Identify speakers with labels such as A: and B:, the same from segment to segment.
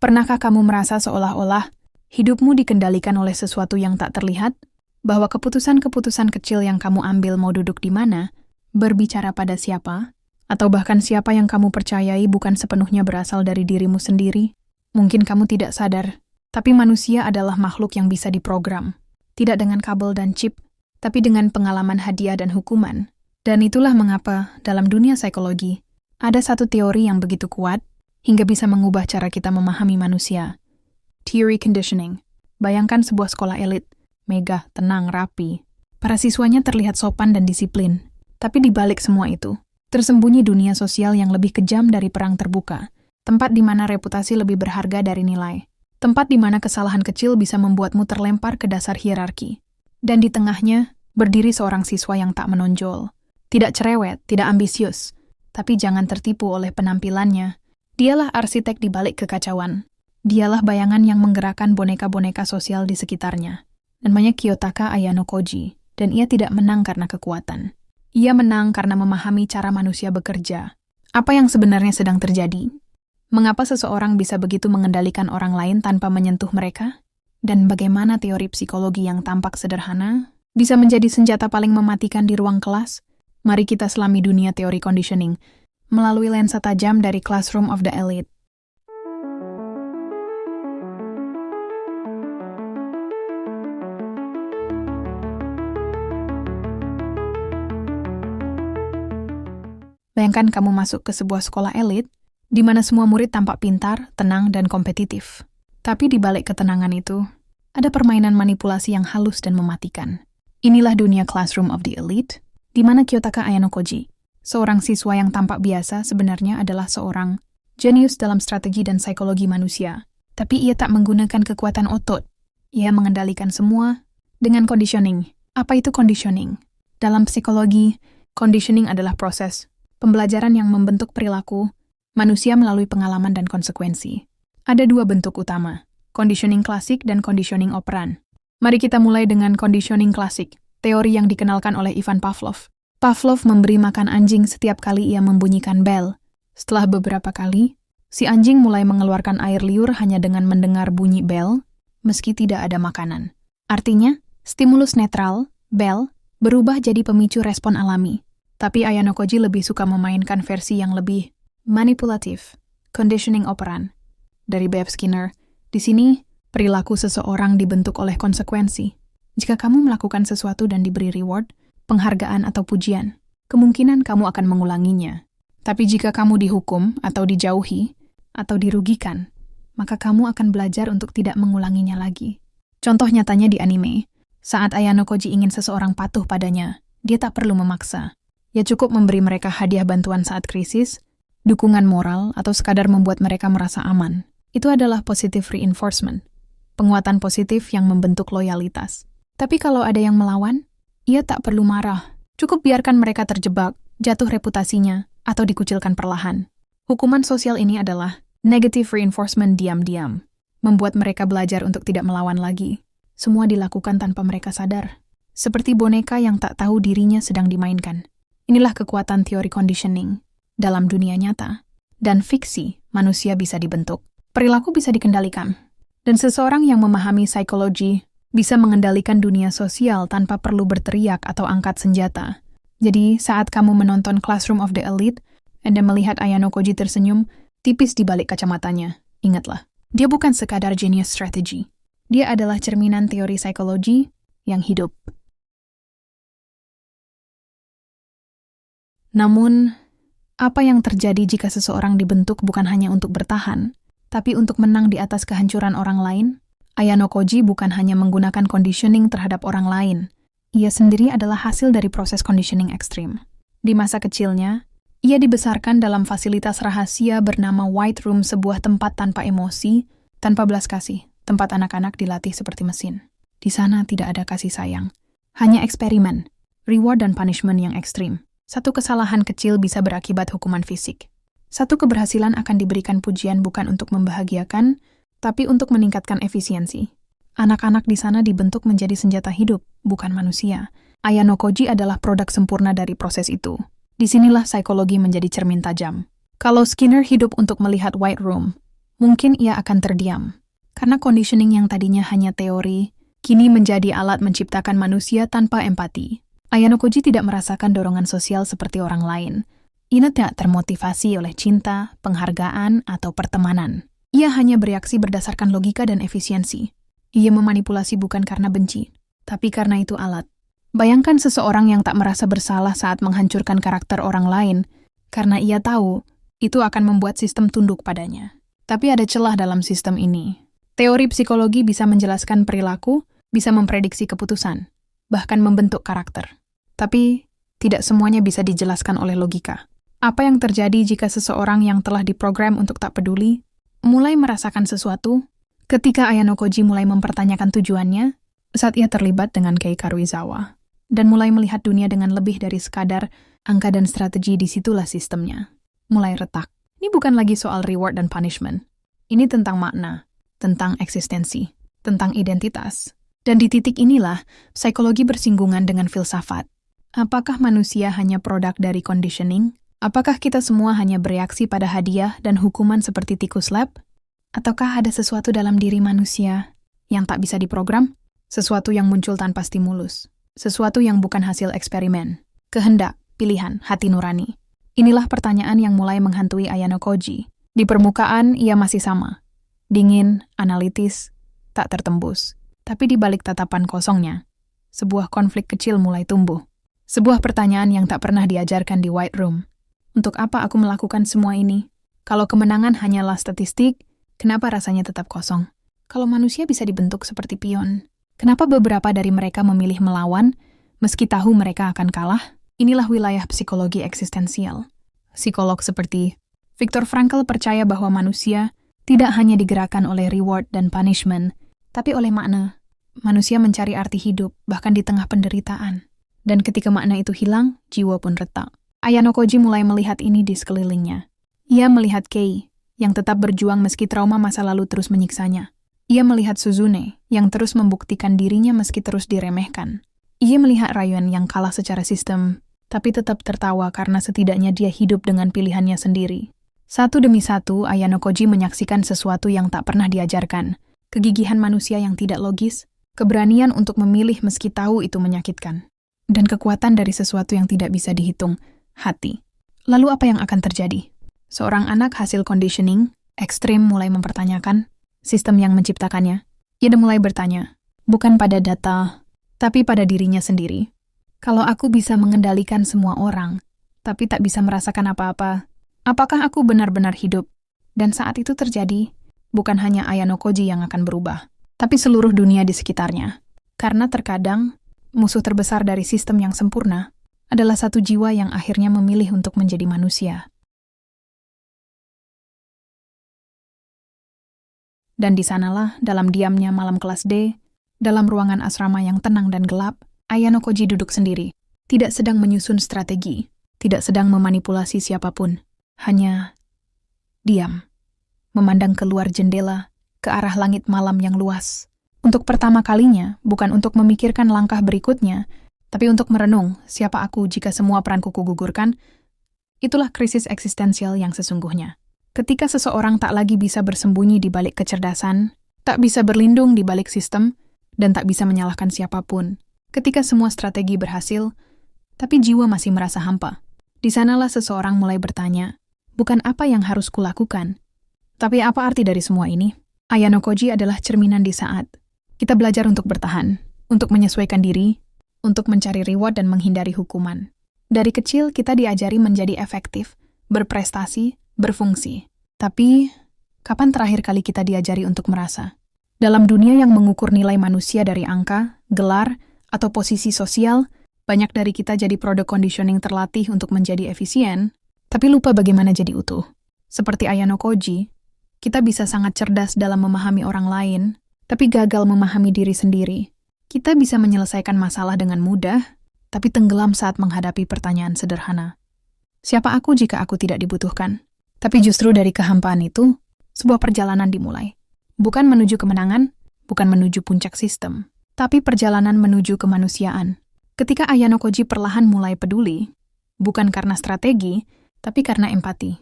A: Pernahkah kamu merasa seolah-olah hidupmu dikendalikan oleh sesuatu yang tak terlihat? Bahwa keputusan-keputusan kecil yang kamu ambil mau duduk di mana, berbicara pada siapa, atau bahkan siapa yang kamu percayai bukan sepenuhnya berasal dari dirimu sendiri? Mungkin kamu tidak sadar, tapi manusia adalah makhluk yang bisa diprogram. Tidak dengan kabel dan chip, tapi dengan pengalaman hadiah dan hukuman. Dan itulah mengapa, dalam dunia psikologi, ada satu teori yang begitu kuat, hingga bisa mengubah cara kita memahami manusia. Theory conditioning. Bayangkan sebuah sekolah elit, megah, tenang, rapi. Para siswanya terlihat sopan dan disiplin. Tapi di balik semua itu, tersembunyi dunia sosial yang lebih kejam dari perang terbuka. Tempat di mana reputasi lebih berharga dari nilai. Tempat di mana kesalahan kecil bisa membuatmu terlempar ke dasar hierarki. Dan di tengahnya, berdiri seorang siswa yang tak menonjol. Tidak cerewet, tidak ambisius. Tapi jangan tertipu oleh penampilannya. Dialah arsitek di balik kekacauan. Dialah bayangan yang menggerakkan boneka-boneka sosial di sekitarnya. Namanya Kiyotaka Ayano Koji, dan ia tidak menang karena kekuatan. Ia menang karena memahami cara manusia bekerja. Apa yang sebenarnya sedang terjadi? Mengapa seseorang bisa begitu mengendalikan orang lain tanpa menyentuh mereka? Dan bagaimana teori psikologi yang tampak sederhana bisa menjadi senjata paling mematikan di ruang kelas? Mari kita selami dunia teori conditioning melalui lensa tajam dari Classroom of the Elite. Bayangkan kamu masuk ke sebuah sekolah elit, di mana semua murid tampak pintar, tenang, dan kompetitif. Tapi di balik ketenangan itu, ada permainan manipulasi yang halus dan mematikan. Inilah dunia Classroom of the Elite, di mana Kiyotaka Ayano Koji, seorang siswa yang tampak biasa sebenarnya adalah seorang jenius dalam strategi dan psikologi manusia. Tapi ia tak menggunakan kekuatan otot. Ia mengendalikan semua dengan conditioning. Apa itu conditioning? Dalam psikologi, conditioning adalah proses pembelajaran yang membentuk perilaku manusia melalui pengalaman dan konsekuensi. Ada dua bentuk utama, conditioning klasik dan conditioning operan. Mari kita mulai dengan conditioning klasik, teori yang dikenalkan oleh Ivan Pavlov. Pavlov memberi makan anjing setiap kali ia membunyikan bel. Setelah beberapa kali, si anjing mulai mengeluarkan air liur hanya dengan mendengar bunyi bel, meski tidak ada makanan. Artinya, stimulus netral, bel, berubah jadi pemicu respon alami. Tapi Ayano Koji lebih suka memainkan versi yang lebih manipulatif, conditioning operan. Dari B.F. Skinner, di sini, perilaku seseorang dibentuk oleh konsekuensi. Jika kamu melakukan sesuatu dan diberi reward, penghargaan atau pujian, kemungkinan kamu akan mengulanginya. Tapi jika kamu dihukum atau dijauhi atau dirugikan, maka kamu akan belajar untuk tidak mengulanginya lagi. Contoh nyatanya di anime, saat Ayano Koji ingin seseorang patuh padanya, dia tak perlu memaksa. Ia cukup memberi mereka hadiah bantuan saat krisis, dukungan moral, atau sekadar membuat mereka merasa aman. Itu adalah positive reinforcement, penguatan positif yang membentuk loyalitas. Tapi kalau ada yang melawan, ia tak perlu marah. Cukup biarkan mereka terjebak, jatuh reputasinya, atau dikucilkan perlahan. Hukuman sosial ini adalah negative reinforcement diam-diam, membuat mereka belajar untuk tidak melawan lagi. Semua dilakukan tanpa mereka sadar. Seperti boneka yang tak tahu dirinya sedang dimainkan. Inilah kekuatan teori conditioning. Dalam dunia nyata dan fiksi, manusia bisa dibentuk. Perilaku bisa dikendalikan. Dan seseorang yang memahami psikologi bisa mengendalikan dunia sosial tanpa perlu berteriak atau angkat senjata. Jadi, saat kamu menonton Classroom of the Elite, Anda melihat Ayano Koji tersenyum, tipis di balik kacamatanya. Ingatlah, dia bukan sekadar genius strategi. Dia adalah cerminan teori psikologi yang hidup. Namun, apa yang terjadi jika seseorang dibentuk bukan hanya untuk bertahan, tapi untuk menang di atas kehancuran orang lain? Ayano Koji bukan hanya menggunakan conditioning terhadap orang lain. Ia sendiri adalah hasil dari proses conditioning ekstrim. Di masa kecilnya, ia dibesarkan dalam fasilitas rahasia bernama White Room, sebuah tempat tanpa emosi, tanpa belas kasih, tempat anak-anak dilatih seperti mesin. Di sana tidak ada kasih sayang. Hanya eksperimen, reward dan punishment yang ekstrim. Satu kesalahan kecil bisa berakibat hukuman fisik. Satu keberhasilan akan diberikan pujian bukan untuk membahagiakan, tapi untuk meningkatkan efisiensi. Anak-anak di sana dibentuk menjadi senjata hidup, bukan manusia. Ayano Koji adalah produk sempurna dari proses itu. Disinilah psikologi menjadi cermin tajam. Kalau Skinner hidup untuk melihat White Room, Mungkin ia akan terdiam. Karena conditioning yang tadinya hanya teori, kini menjadi alat menciptakan manusia tanpa empati. Ayano Koji tidak merasakan dorongan sosial seperti orang lain. Ia tidak termotivasi oleh cinta, penghargaan, atau pertemanan. Ia hanya bereaksi berdasarkan logika dan efisiensi. Ia memanipulasi bukan karena benci, tapi karena itu alat. Bayangkan seseorang yang tak merasa bersalah saat menghancurkan karakter orang lain, karena ia tahu itu akan membuat sistem tunduk padanya. Tapi ada celah dalam sistem ini. Teori psikologi bisa menjelaskan perilaku, bisa memprediksi keputusan, bahkan membentuk karakter. Tapi tidak semuanya bisa dijelaskan oleh logika. Apa yang terjadi jika seseorang yang telah diprogram untuk tak peduli, mulai merasakan sesuatu, ketika Ayano Koji mulai mempertanyakan tujuannya, saat ia terlibat dengan Kei Karuizawa, dan mulai melihat dunia dengan lebih dari sekadar angka dan strategi, disitulah sistemnya mulai retak. Ini bukan lagi soal reward dan punishment. Ini tentang makna, tentang eksistensi, tentang identitas. Dan di titik inilah, psikologi bersinggungan dengan filsafat. Apakah manusia hanya produk dari conditioning? Apakah kita semua hanya bereaksi pada hadiah dan hukuman seperti tikus lab? Ataukah ada sesuatu dalam diri manusia yang tak bisa diprogram? Sesuatu yang muncul tanpa stimulus. Sesuatu yang bukan hasil eksperimen. Kehendak, pilihan, hati nurani. Inilah pertanyaan yang mulai menghantui Ayano Koji. Di permukaan, ia masih sama. Dingin, analitis, tak tertembus. Tapi di balik tatapan kosongnya, sebuah konflik kecil mulai tumbuh. Sebuah pertanyaan yang tak pernah diajarkan di White Room. Untuk apa aku melakukan semua ini? Kalau kemenangan hanyalah statistik, kenapa rasanya tetap kosong? Kalau manusia bisa dibentuk seperti pion, kenapa beberapa dari mereka memilih melawan, meski tahu mereka akan kalah? Inilah wilayah psikologi eksistensial. Psikolog seperti Viktor Frankl percaya bahwa manusia tidak hanya digerakkan oleh reward dan punishment, tapi oleh makna. Manusia mencari arti hidup, bahkan di tengah penderitaan. Dan ketika makna itu hilang, jiwa pun retak. Ayano Koji mulai melihat ini di sekelilingnya. Ia melihat Kei, yang tetap berjuang meski trauma masa lalu terus menyiksanya. Ia melihat Suzune, yang terus membuktikan dirinya meski terus diremehkan. Ia melihat Rayuan yang kalah secara sistem, tapi tetap tertawa karena setidaknya dia hidup dengan pilihannya sendiri. Satu demi satu, Ayano Koji menyaksikan sesuatu yang tak pernah diajarkan. Kegigihan manusia yang tidak logis, keberanian untuk memilih meski tahu itu menyakitkan, dan kekuatan dari sesuatu yang tidak bisa dihitung, hati. Lalu apa yang akan terjadi? Seorang anak hasil conditioning, ekstrim mulai mempertanyakan sistem yang menciptakannya. Ia mulai bertanya, bukan pada data, tapi pada dirinya sendiri. Kalau aku bisa mengendalikan semua orang, tapi tak bisa merasakan apa-apa, apakah aku benar-benar hidup? Dan saat itu terjadi, bukan hanya Ayano Koji yang akan berubah, tapi seluruh dunia di sekitarnya. Karena terkadang, musuh terbesar dari sistem yang sempurna adalah satu jiwa yang akhirnya memilih untuk menjadi manusia. Dan di sanalah, dalam diamnya malam kelas D, dalam ruangan asrama yang tenang dan gelap, Ayano Koji duduk sendiri, tidak sedang menyusun strategi, tidak sedang memanipulasi siapapun, hanya diam, memandang keluar jendela, ke arah langit malam yang luas. Untuk pertama kalinya, bukan untuk memikirkan langkah berikutnya, tapi untuk merenung siapa aku jika semua peranku kugugurkan. Itulah krisis eksistensial yang sesungguhnya. Ketika seseorang tak lagi bisa bersembunyi di balik kecerdasan, tak bisa berlindung di balik sistem, dan tak bisa menyalahkan siapapun. Ketika semua strategi berhasil, tapi jiwa masih merasa hampa. Di sanalah seseorang mulai bertanya, bukan apa yang harus kulakukan, tapi apa arti dari semua ini? Ayano Koji adalah cerminan di saat kita belajar untuk bertahan, untuk menyesuaikan diri, untuk mencari reward dan menghindari hukuman. Dari kecil kita diajari menjadi efektif, berprestasi, berfungsi. Tapi, kapan terakhir kali kita diajari untuk merasa? Dalam dunia yang mengukur nilai manusia dari angka, gelar, atau posisi sosial, banyak dari kita jadi produk conditioning terlatih untuk menjadi efisien, tapi lupa bagaimana jadi utuh. Seperti Ayano Koji, kita bisa sangat cerdas dalam memahami orang lain, tapi gagal memahami diri sendiri. Kita bisa menyelesaikan masalah dengan mudah, tapi tenggelam saat menghadapi pertanyaan sederhana. Siapa aku jika aku tidak dibutuhkan? Tapi justru dari kehampaan itu, sebuah perjalanan dimulai. Bukan menuju kemenangan, bukan menuju puncak sistem, tapi perjalanan menuju kemanusiaan. Ketika Ayano Koji perlahan mulai peduli, bukan karena strategi, tapi karena empati.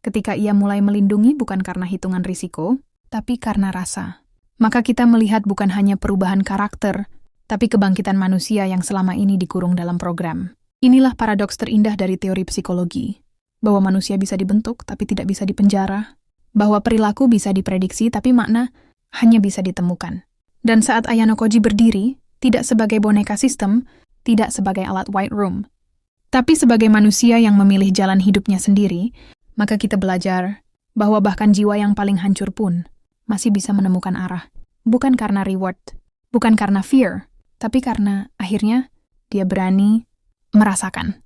A: ketika ia mulai melindungi bukan karena hitungan risiko, tapi karena rasa. Maka kita melihat bukan hanya perubahan karakter, tapi kebangkitan manusia yang selama ini dikurung dalam program. Inilah paradoks terindah dari teori psikologi, bahwa manusia bisa dibentuk tapi tidak bisa dipenjara, bahwa perilaku bisa diprediksi tapi makna hanya bisa ditemukan. Dan saat Ayano Koji berdiri, tidak sebagai boneka sistem, tidak sebagai alat white room, tapi sebagai manusia yang memilih jalan hidupnya sendiri, maka kita belajar bahwa bahkan jiwa yang paling hancur pun masih bisa menemukan arah. Bukan karena reward, bukan karena fear, tapi karena akhirnya dia berani merasakan.